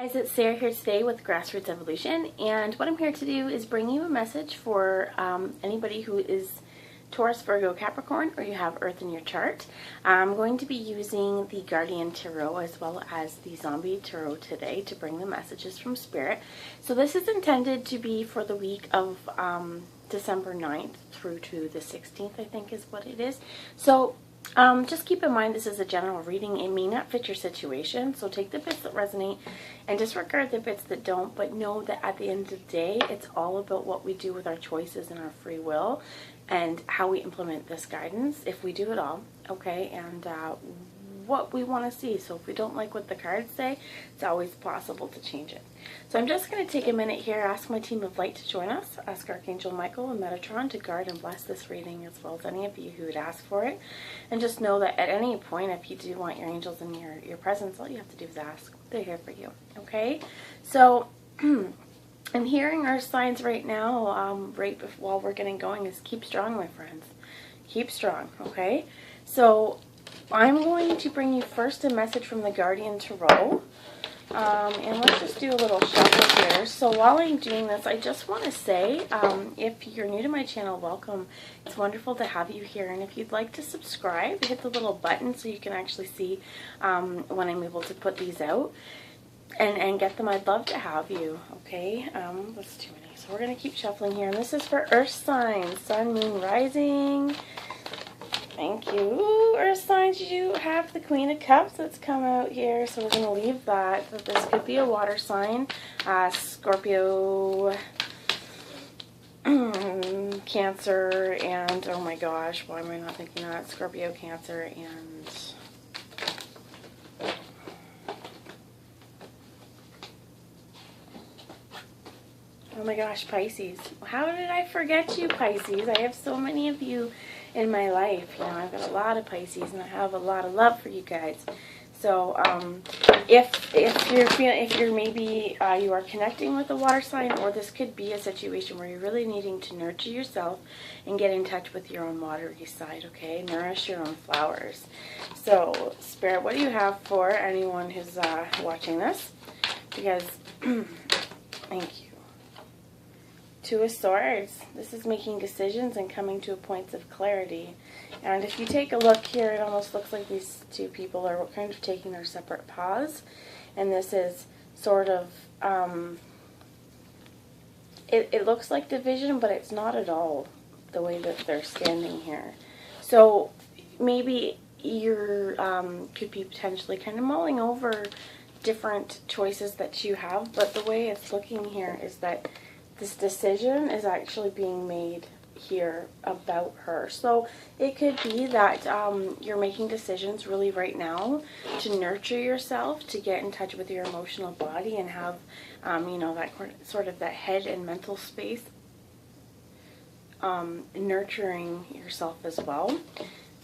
Guys, it's Sarah here today with Grassroots Evolution, and what I'm here to do is bring you a message for anybody who is Taurus, Virgo, Capricorn, or you have Earth in your chart. I'm going to be using the Guardian Tarot as well as the Zombie Tarot today to bring the messages from Spirit. So this is intended to be for the week of December 9th through to the 16th, I think is what it is. So just keep in mind this is a general reading. It may not fit your situation, so take the bits that resonate and disregard the bits that don't, but know that at the end of the day, it's all about what we do with our choices and our free will and how we implement this guidance, if we do it all, okay, and what we want to see. So if we don't like what the cards say, it's always possible to change it. So I'm just going to take a minute here, ask my team of light to join us, ask Archangel Michael and Metatron to guard and bless this reading, as well as any of you who would ask for it. And just know that at any point, if you do want your angels in your presence, all you have to do is ask. They're here for you, okay? So I'm hearing our signs right now, while we're getting going, is keep strong, my friends. Keep strong, okay? So I'm going to bring you first a message from the Guardian Tarot. And let's just do a little shuffle here. So while I'm doing this, I just want to say, if you're new to my channel, welcome. It's wonderful to have you here. And if you'd like to subscribe, hit the little button so you can actually see when I'm able to put these out and get them. I'd love to have you, okay? That's too many. So we're going to keep shuffling here. And this is for Earth signs, Sun, Moon, Rising. Thank you. Earth signs, you have the Queen of Cups that's come out here, so we're going to leave that. But this could be a water sign. Scorpio, Cancer, and oh my gosh, why am I not thinking that? Scorpio, Cancer, and oh my gosh, Pisces. How did I forget you, Pisces? I have so many of you in my life. You know, I've got a lot of Pisces, and I have a lot of love for you guys. So, if you're maybe you are connecting with a water sign, or this could be a situation where you're really needing to nurture yourself and get in touch with your own watery side. Okay, nourish your own flowers. So, Spirit, what do you have for anyone who's watching this? Because thank you. Two of Swords. This is making decisions and coming to a point of clarity. And if you take a look here, it almost looks like these two people are kind of taking their separate paths. And this is sort of, it looks like division, but it's not at all the way that they're standing here. So maybe you're, could be potentially kind of mulling over different choices that you have, but the way it's looking here is that this decision is actually being made here about her. So it could be that you're making decisions really right now to nurture yourself, to get in touch with your emotional body and have, you know, that sort of that head and mental space, nurturing yourself as well.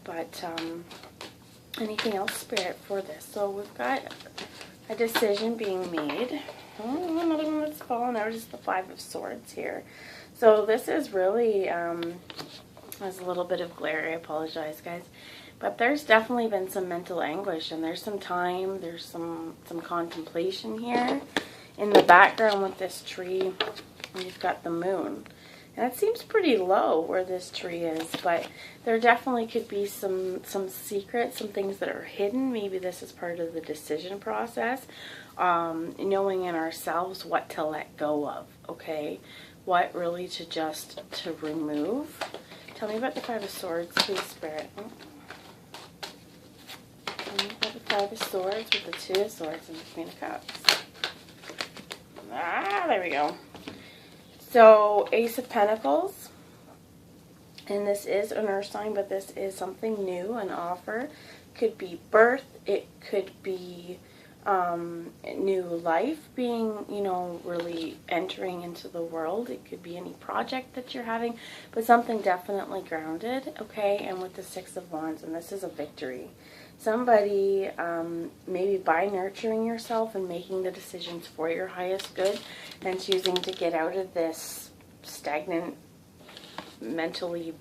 But anything else, Spirit, for this? So we've got a decision being made. Oh, another one that's fallen out is the Five of Swords here. So this is really, there's a little bit of glare, I apologize, guys. But there's definitely been some mental anguish, and there's some time, there's some contemplation here. In the background with this tree, you've got the moon. And it seems pretty low where this tree is, but there definitely could be some secrets, some things that are hidden. Maybe this is part of the decision process. Knowing in ourselves what to let go of, okay? What really to remove. Tell me about the Five of Swords, please, Spirit. Tell me about the Five of Swords with the Two of Swords and the Queen of Cups. Ah, there we go. So, Ace of Pentacles, and this is an earth sign, but this is something new, an offer. Could be birth, it could be new life being, you know, really entering into the world. It could be any project that you're having, but something definitely grounded, okay? And with the Six of Wands, and this is a victory. Somebody, maybe by nurturing yourself and making the decisions for your highest good and choosing to get out of this stagnant, mentally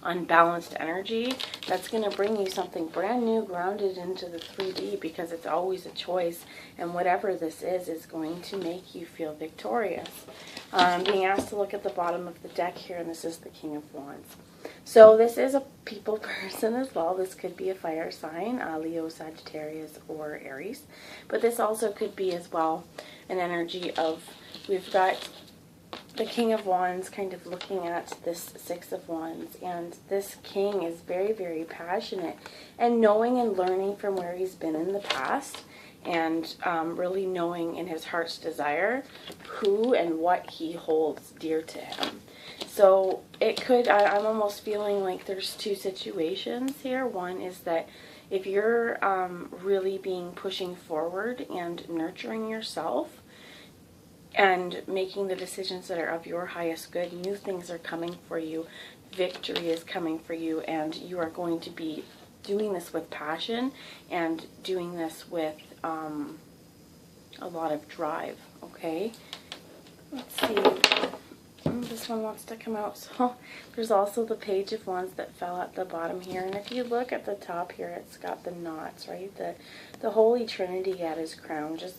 unbalanced energy, that's going to bring you something brand new, grounded into the 3D, because it's always a choice, and whatever this is going to make you feel victorious. Being asked to look at the bottom of the deck here, and this is the King of Wands. So this is a people person as well. This could be a fire sign, Leo, Sagittarius, or Aries. But this also could be as well an energy of, we've got the King of Wands kind of looking at this Six of Wands. And this King is very, very passionate and knowing and learning from where he's been in the past. And really knowing in his heart's desire who and what he holds dear to him. So it could, I'm almost feeling like there's two situations here. One is that if you're really pushing forward and nurturing yourself and making the decisions that are of your highest good, new things are coming for you, victory is coming for you, and you are going to be doing this with passion and doing this with a lot of drive, okay? Let's see. This one wants to come out. So there's also the Page of Wands that fell at the bottom here. And if you look at the top here, it's got the knots, right? The Holy Trinity at his crown, just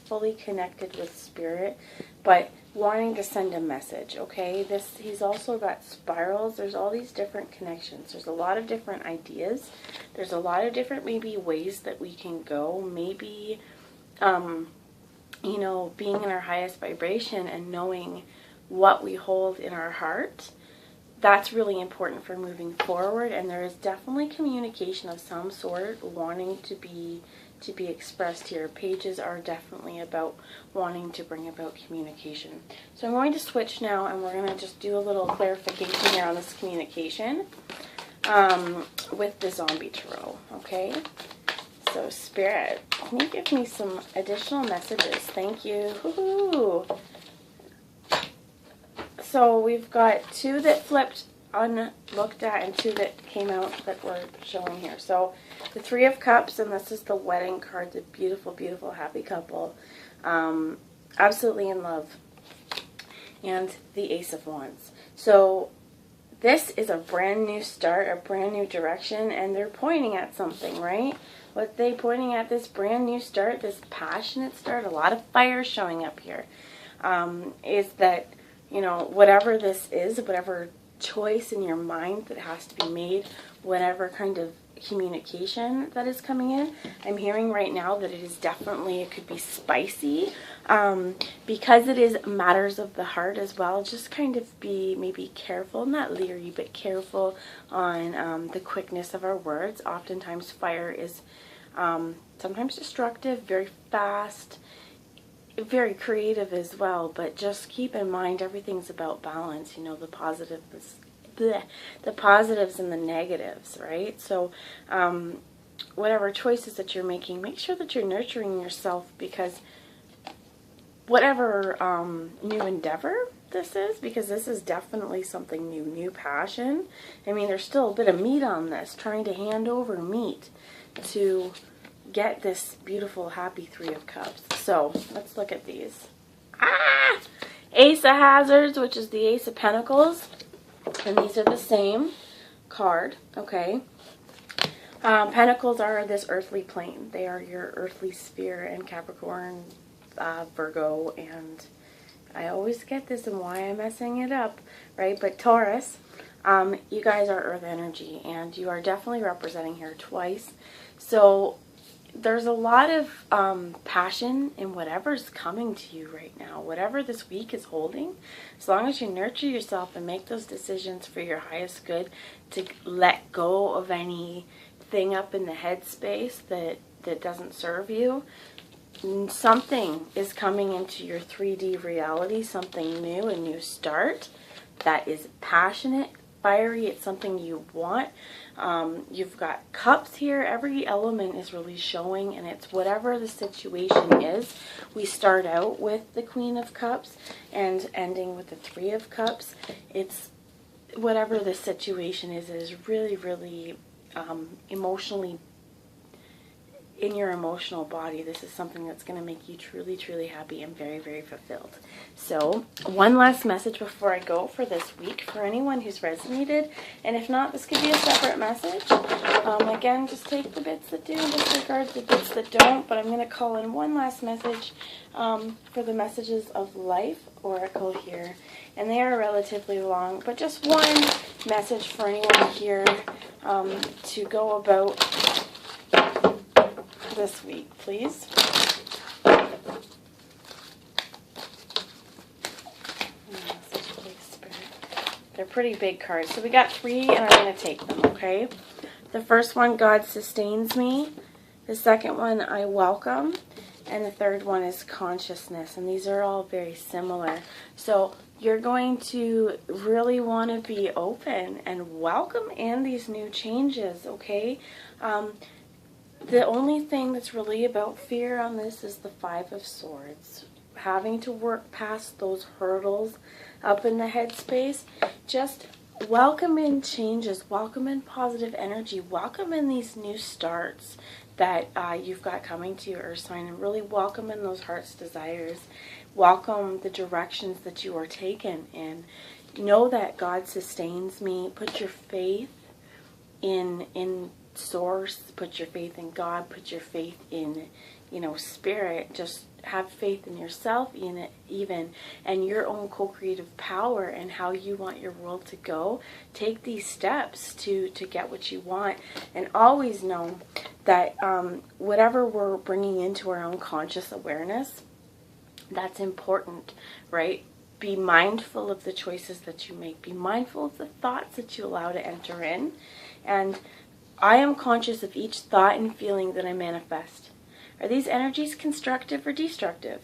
fully connected with Spirit, but wanting to send a message, okay? He's also got spirals. There's all these different connections. There's a lot of different ideas. There's a lot of different maybe ways that we can go. Maybe, you know, being in our highest vibration and knowing what we hold in our heart, that's really important for moving forward. And there is definitely communication of some sort wanting to be expressed here. Pages are definitely about wanting to bring about communication. So I'm going to switch now, and we're going to just do a little clarification here on this communication with the Zombie Tarot, okay? So Spirit, can you give me some additional messages? Thank you. Woohoo! So we've got two that flipped unlooked at and two that came out that we're showing here. So the Three of Cups, and this is the wedding card, the beautiful, beautiful happy couple, absolutely in love, and the Ace of Wands. So this is a brand new start, a brand new direction, and they're pointing at something, right? What they pointing at, this brand new start, this passionate start, a lot of fire showing up here, is that, you know, whatever this is, whatever choice in your mind that has to be made, whatever kind of communication that is coming in, I'm hearing right now that it is definitely, it could be spicy, because it is matters of the heart as well. Just kind of be maybe careful, not leery, but careful on the quickness of our words. Oftentimes fire is sometimes destructive, very fast, very creative as well, but just keep in mind everything's about balance, you know, the positives and the negatives, right? So whatever choices that you're making, make sure that you're nurturing yourself, because whatever new endeavor this is, because this is definitely something new passion. I mean, there's still a bit of meat on this, trying to hand over meat to get this beautiful, happy Three of Cups. So let's look at these. Ace of Hazards, which is the Ace of Pentacles, and these are the same card, okay? Pentacles are this earthly plane. They are your earthly sphere, and Capricorn, Virgo, and I always get this and why I'm messing it up, right? But Taurus, you guys are earth energy, and you are definitely representing here twice. So there's a lot of passion in whatever's coming to you right now, whatever this week is holding. As long as you nurture yourself and make those decisions for your highest good, to let go of anything up in the head space that doesn't serve you, something is coming into your 3D reality, something new, a new start that is passionate, fiery. It's something you want. You've got cups here. Every element is really showing, and it's whatever the situation is. We start out with the Queen of Cups and ending with the Three of Cups. It's whatever the situation is really, really emotionally, in your emotional body, this is something that's going to make you truly, truly happy and very, very fulfilled. So, one last message before I go for this week for anyone who's resonated. And if not, this could be a separate message. Again, just take the bits that do and disregard the bits that don't. But I'm going to call in one last message for the Messages of Life Oracle here. And they are relatively long, but just one message for anyone here to go about this week, please. They're pretty big cards. So we got 3, and I'm going to take them, okay? The first one, God sustains me. The second one, I welcome. And the third one is consciousness. And these are all very similar. So you're going to really want to be open and welcome in these new changes, okay? The only thing that's really about fear on this is the 5 of Swords. Having to work past those hurdles up in the headspace. Just welcome in changes. Welcome in positive energy. Welcome in these new starts that you've got coming to your Earth sign. And really welcome in those heart's desires. Welcome the directions that you are taking. And know that God sustains me. Put your faith in Source, put your faith in God, put your faith in, Spirit. Just have faith in yourself even, and your own co-creative power and how you want your world to go. Take these steps to get what you want, and always know that whatever we're bringing into our own conscious awareness, that's important, right? Be mindful of the choices that you make. Be mindful of the thoughts that you allow to enter in, and I am conscious of each thought and feeling that I manifest. Are these energies constructive or destructive?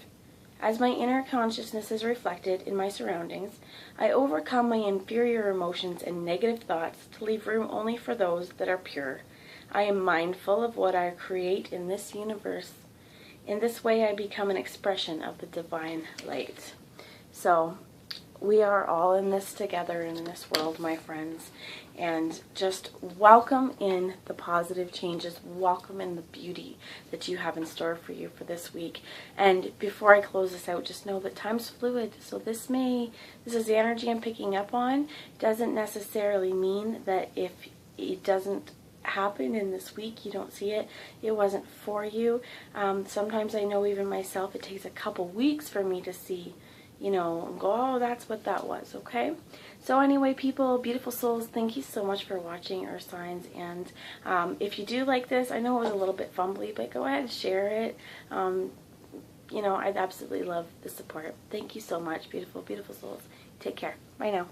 As my inner consciousness is reflected in my surroundings, I overcome my inferior emotions and negative thoughts to leave room only for those that are pure. I am mindful of what I create in this universe. In this way, I become an expression of the divine light. So, we are all in this together in this world, my friends. And just welcome in the positive changes. Welcome in the beauty that you have in store for you for this week. And before I close this out, just know that time's fluid. So this is the energy I'm picking up on. Doesn't necessarily mean that if it doesn't happen in this week, you don't see it, it wasn't for you. Sometimes I know even myself, it takes a couple weeks for me to see, and go, oh, that's what that was, okay? So anyway, people, beautiful souls, thank you so much for watching Earth Signs. And if you do like this, I know it was a little bit fumbly, but go ahead and share it. I'd absolutely love the support. Thank you so much, beautiful, beautiful souls. Take care. Bye now.